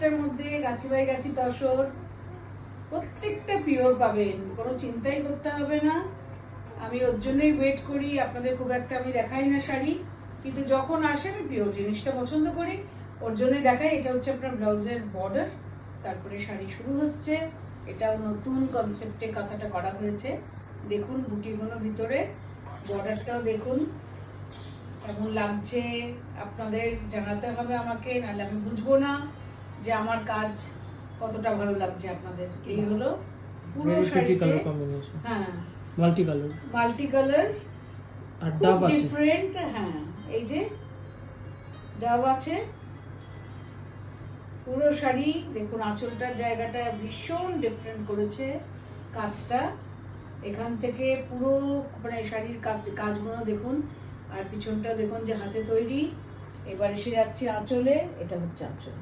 প্রত্যেকটার মধ্যে গাছি বাই গাছি তসর, প্রত্যেকটা পিওর পাবেন, কোনো চিন্তাই করতে হবে না। আমি ওর জন্যই ওয়েট করি, আপনাদের খুব একটা আমি দেখাই না শাড়ি, কিন্তু যখন আসে আমি পিওর জিনিসটা পছন্দ করি, ওর জন্যই দেখাই। এটা হচ্ছে আপনার ব্লাউজের বর্ডার, তারপরে শাড়ি শুরু হচ্ছে। এটাও নতুন কনসেপ্টে কাঁথাটা করা হয়েছে। দেখুন বুটিগুলো ভিতরে, বর্ডারটাও দেখুন কেমন লাগছে, আপনাদের জানাতে হবে আমাকে, নাহলে আমি বুঝবো না যে আমার কাজ কতটা ভালো লাগছে আপনাদের। এই হলো পুরো শাড়িতে, হ্যাঁ মাল্টি কালার আর ডাব আছে, ডিফারেন্ট। হ্যাঁ এই যে ডাব আছে পুরো শাড়ি। দেখুন আঁচলটার জায়গাটা ভীষণ ডিফারেন্ট করেছে কাজটা, এখান থেকে পুরো মানে শাড়ির কাজগুলো দেখুন, আর পিছনটা দেখুন যে হাতে তৈরি। এবার এসে যাচ্ছে আঁচলে, এটা হচ্ছে আঁচল।